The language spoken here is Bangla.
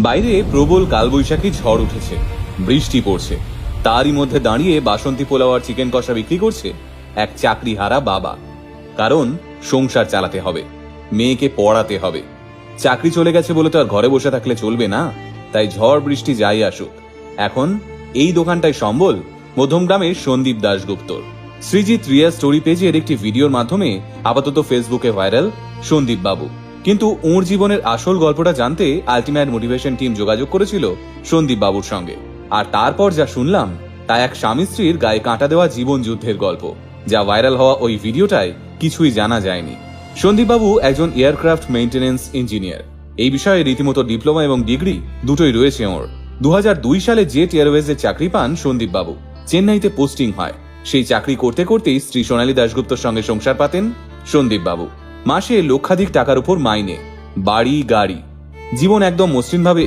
বাইরে প্রবল কালবৈশাখী ঝড় উঠেছে, বৃষ্টি পড়ছে। তারই মধ্যে দাঁড়িয়ে বাসন্তী পোলাও আর চিকেন কষা বিক্রি করছে এক চাকরিহারা বাবা। কারণ সংসার চালাতে হবে, মেয়েকে পড়াতে হবে। চাকরি চলে গেছে বলে তো আর ঘরে বসে থাকলে চলবে না। তাই ঝড় বৃষ্টি যাই আসুক, এখন এই দোকানটাই সম্বল মধ্যমগ্রামের সন্দীপ দাশগুপ্তর। সৃজিত রিয়া স্টোরি পেজের একটি ভিডিওর মাধ্যমে আপাতত ফেসবুকে ভাইরাল সন্দীপ বাবু। কিন্তু ওর জীবনের আসল গল্পটা জানতে আলটিমেট মোটিভেশন টিম যোগাযোগ করেছিল সন্দীপ বাবুর সঙ্গে। আর তারপর যা শুনলাম তা এক স্বামী স্ত্রীর গায়ে কাঁটা দেওয়া জীবন যুদ্ধের গল্প। যা ভাইরাল হওয়া ওই ভিডিওটায় কিছুই জানা যায়নি। সন্দীপ বাবু একজন এয়ারক্রাফট মেইনটেনেন্স ইঞ্জিনিয়ার। এই বিষয়ে রীতিমতো ডিপ্লোমা এবং ডিগ্রি দুটোই রয়েছে ওর। 2002 সালে জেট এয়ারওয়েজে চাকরি পান সন্দীপ বাবু। চেন্নাইতে পোস্টিং হয়। সেই চাকরি করতে করতেই স্ত্রী সোনালী দাশগুপ্তর সঙ্গে সংসার পাতেন সন্দীপ বাবু। মাসে লক্ষাধিক টাকার উপর মাইনে, বাড়ি গাড়ি, জীবন একদম মসৃণভাবে